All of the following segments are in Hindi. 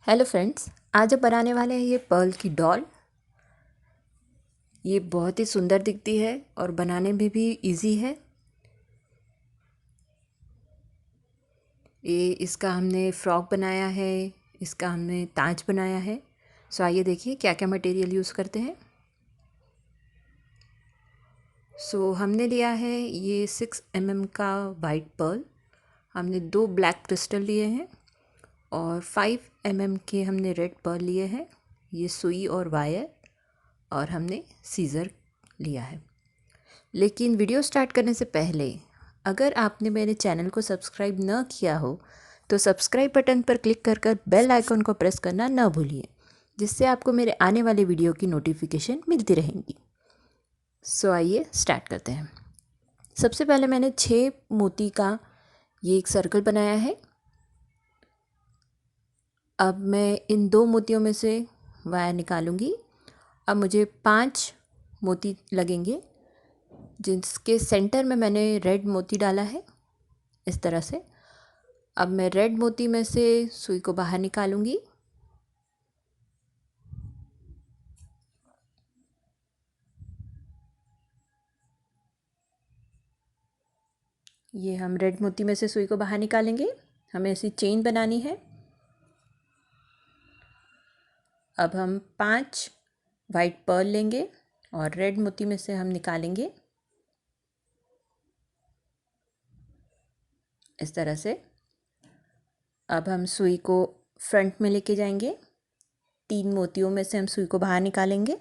हेलो फ्रेंड्स, आज हम बनाने वाले हैं ये पर्ल की डॉल। ये बहुत ही सुंदर दिखती है और बनाने में भी इजी है। ये इसका हमने फ्रॉक बनाया है, इसका हमने ताज बनाया है। सो आइए देखिए क्या क्या मटेरियल यूज़ करते हैं। सो हमने लिया है ये 6 mm का वाइट पर्ल। हमने 2 ब्लैक क्रिस्टल लिए हैं और 5 mm के हमने रेड पर्ल लिए हैं। ये सुई और वायर और हमने सीज़र लिया है। लेकिन वीडियो स्टार्ट करने से पहले अगर आपने मेरे चैनल को सब्सक्राइब न किया हो तो सब्सक्राइब बटन पर क्लिक कर बेल आइकन को प्रेस करना न भूलिए, जिससे आपको मेरे आने वाले वीडियो की नोटिफिकेशन मिलती रहेंगी। सो आइए स्टार्ट करते हैं। सबसे पहले मैंने 6 मोती का ये एक सर्कल बनाया है। अब मैं इन 2 मोतियों में से वायर निकालूंगी। अब मुझे 5 मोती लगेंगे, जिसके सेंटर में मैंने रेड मोती डाला है इस तरह से। अब मैं रेड मोती में से सुई को बाहर निकालूंगी। ये हम रेड मोती में से सुई को बाहर निकालेंगे। हमें ऐसी चेन बनानी है। अब हम 5 वाइट पर्ल लेंगे और रेड मोती में से हम निकालेंगे इस तरह से। अब हम सुई को फ्रंट में लेके जाएंगे। 3 मोतियों में से हम सुई को बाहर निकालेंगे।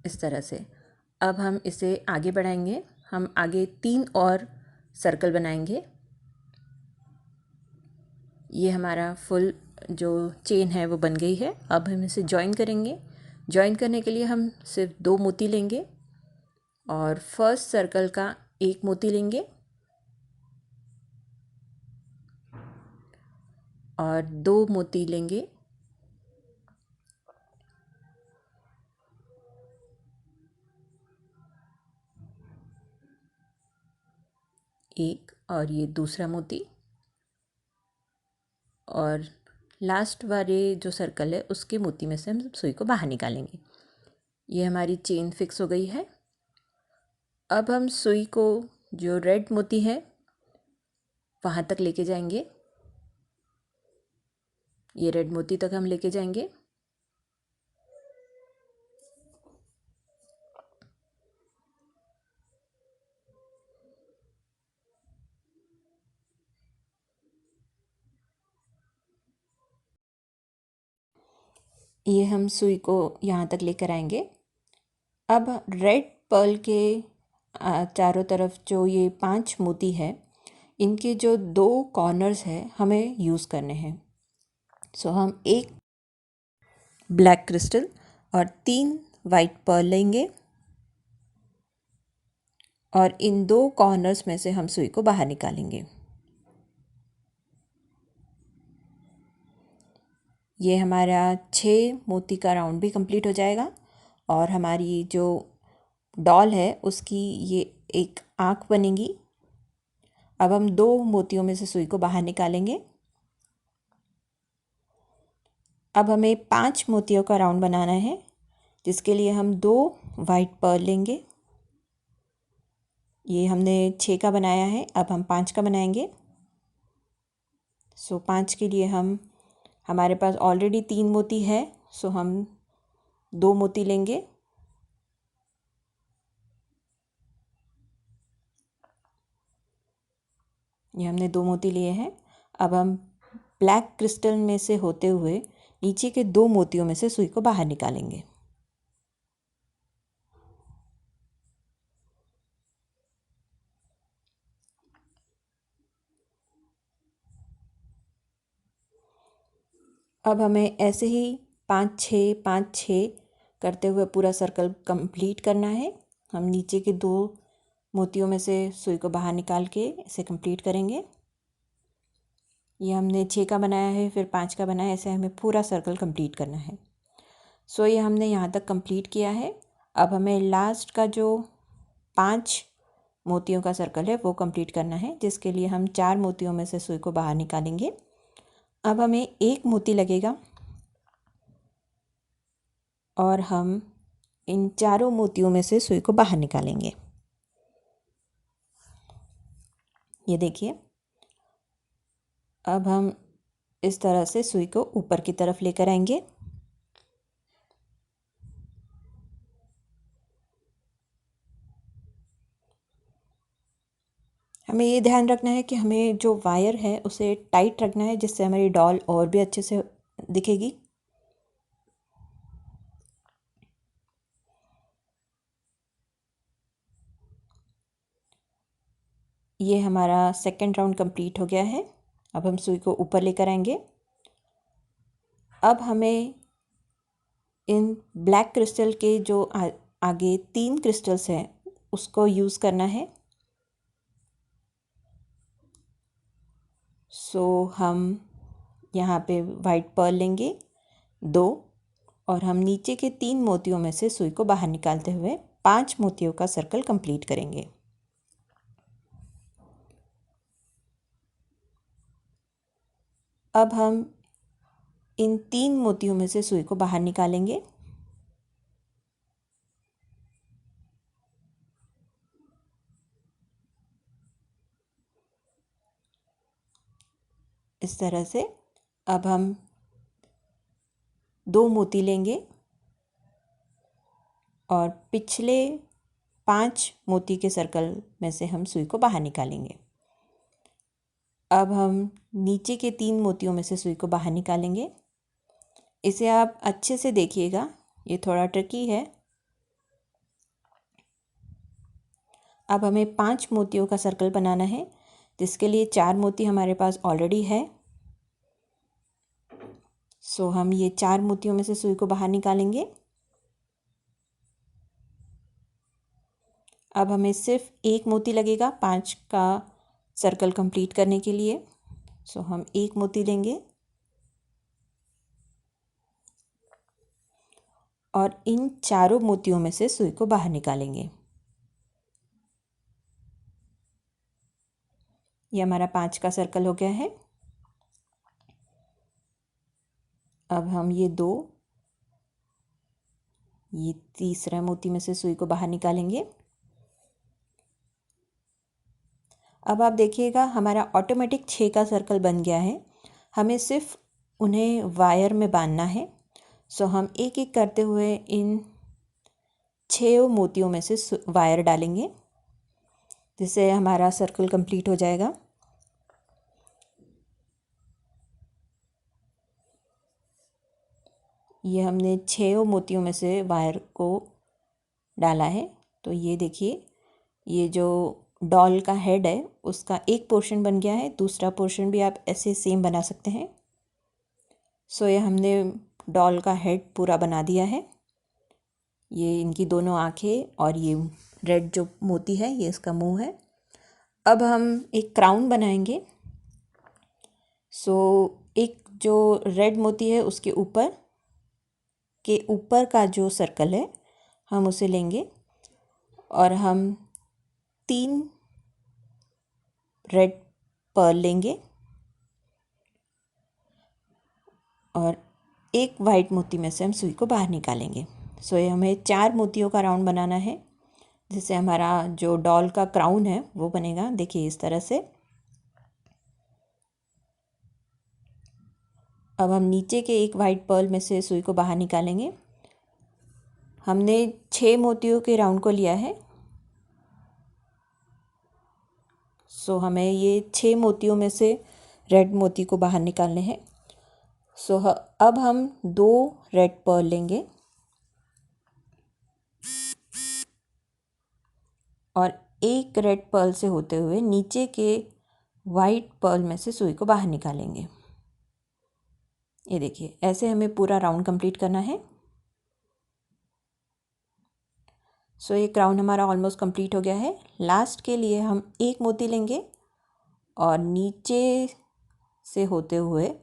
इस तरह से। अब हम इसे आगे बढ़ाएंगे। हम आगे 3 और सर्कल बनाएंगे। ये हमारा फुल जो चेन है वो बन गई है। अब हम इसे जॉइन करेंगे। जॉइन करने के लिए हम सिर्फ 2 मोती लेंगे और फर्स्ट सर्कल का एक मोती लेंगे और 2 मोती लेंगे एक, और ये दूसरा मोती, और लास्ट वाले जो सर्कल है उसके मोती में से हम सुई को बाहर निकालेंगे। ये हमारी चेन फिक्स हो गई है। अब हम सुई को जो रेड मोती है वहाँ तक लेके जाएंगे। ये रेड मोती तक हम लेके जाएंगे। ये हम सुई को यहाँ तक लेकर आएंगे। अब रेड पर्ल के चारों तरफ जो ये 5 मोती है, इनके जो 2 कॉर्नर्स हैं हमें यूज़ करने हैं। सो हम एक ब्लैक क्रिस्टल और 3 वाइट पर्ल लेंगे और इन 2 कॉर्नर्स में से हम सुई को बाहर निकालेंगे। ये हमारा 6 मोती का राउंड भी कंप्लीट हो जाएगा और हमारी जो डॉल है उसकी ये एक आँख बनेगी। अब हम 2 मोतियों में से सुई को बाहर निकालेंगे। अब हमें 5 मोतियों का राउंड बनाना है, जिसके लिए हम 2 वाइट पर्ल लेंगे। ये हमने 6 का बनाया है, अब हम 5 का बनाएंगे। सो 5 के लिए हमारे पास ऑलरेडी 3 मोती है, सो हम 2 मोती लेंगे। ये हमने 2 मोती लिए हैं। अब हम ब्लैक क्रिस्टल में से होते हुए नीचे के 2 मोतियों में से सुई को बाहर निकालेंगे। अब हमें ऐसे ही 5 6 करते हुए पूरा सर्कल कंप्लीट करना है। हम नीचे के 2 मोतियों में से सुई को बाहर निकाल के इसे कंप्लीट करेंगे। ये हमने 6 का बनाया है, फिर 5 का बनाया, ऐसे हमें पूरा सर्कल कंप्लीट करना है। सो ये हमने यहाँ तक कंप्लीट किया है। अब हमें लास्ट का जो 5 मोतियों का सर्कल है वो कंप्लीट करना है, जिसके लिए हम 4 मोतियों में से सुई को बाहर निकालेंगे। अब हमें एक मोती लगेगा और हम इन चारों मोतियों में से सुई को बाहर निकालेंगे। ये देखिए, अब हम इस तरह से सुई को ऊपर की तरफ लेकर आएंगे। हमें ये ध्यान रखना है कि हमें जो वायर है उसे टाइट रखना है, जिससे हमारी डॉल और भी अच्छे से दिखेगी। ये हमारा सेकंड राउंड कंप्लीट हो गया है। अब हम सुई को ऊपर लेकर आएंगे। अब हमें इन ब्लैक क्रिस्टल के जो आगे 3 क्रिस्टल्स हैं उसको यूज़ करना है। सो हम यहाँ पे वाइट पर्ल लेंगे 2, और हम नीचे के 3 मोतियों में से सुई को बाहर निकालते हुए 5 मोतियों का सर्कल कंप्लीट करेंगे। अब हम इन 3 मोतियों में से सुई को बाहर निकालेंगे। इस तरह से अब हम 2 मोती लेंगे और पिछले 5 मोती के सर्कल में से हम सुई को बाहर निकालेंगे। अब हम नीचे के 3 मोतियों में से सुई को बाहर निकालेंगे। इसे आप अच्छे से देखिएगा, ये थोड़ा ट्रिकी है। अब हमें 5 मोतियों का सर्कल बनाना है, जिसके लिए 4 मोती हमारे पास ऑलरेडी है। सो हम ये 4 मोतियों में से सुई को बाहर निकालेंगे। अब हमें सिर्फ एक मोती लगेगा 5 का सर्कल कंप्लीट करने के लिए। सो हम एक मोती लेंगे और इन चारों मोतियों में से सुई को बाहर निकालेंगे। ये हमारा 5 का सर्कल हो गया है। अब हम ये तीसरा मोती में से सुई को बाहर निकालेंगे। अब आप देखिएगा, हमारा ऑटोमेटिक 6 का सर्कल बन गया है। हमें सिर्फ उन्हें वायर में बांधना है। सो हम एक एक करते हुए इन 6 मोतियों में से वायर डालेंगे, जिससे हमारा सर्कल कंप्लीट हो जाएगा। ये हमने 6 मोतियों में से वायर को डाला है। तो ये देखिए, ये जो डॉल का हेड है उसका एक पोर्शन बन गया है। दूसरा पोर्शन भी आप ऐसे सेम बना सकते हैं। सो ये हमने डॉल का हेड पूरा बना दिया है। ये इनकी दोनों आँखें और ये रेड जो मोती है ये इसका मुंह है। अब हम एक क्राउन बनाएंगे। सो एक जो रेड मोती है उसके ऊपर का जो सर्कल है हम उसे लेंगे और हम 3 रेड पर्ल लेंगे और एक वाइट मोती में से हम सुई को बाहर निकालेंगे। सो ये हमें 4 मोतियों का राउंड बनाना है, जिससे हमारा जो डॉल का क्राउन है वो बनेगा। देखिए इस तरह से। अब हम नीचे के एक वाइट पर्ल में से सुई को बाहर निकालेंगे। हमने 6 मोतियों के राउंड को लिया है। सो हमें ये 6 मोतियों में से रेड मोती को बाहर निकालने हैं। सो अब हम 2 रेड पर्ल लेंगे और एक रेड पर्ल से होते हुए नीचे के वाइट पर्ल में से सुई को बाहर निकालेंगे। ये देखिए, ऐसे हमें पूरा राउंड कंप्लीट करना है। सो ये क्राउन हमारा ऑलमोस्ट कंप्लीट हो गया है। लास्ट के लिए हम एक मोती लेंगे और नीचे से होते हुए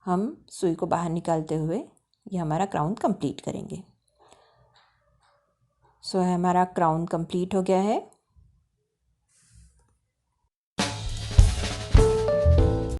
हम सुई को बाहर निकालते हुए ये हमारा क्राउन कंप्लीट करेंगे। सो हमारा क्राउन कंप्लीट हो गया है।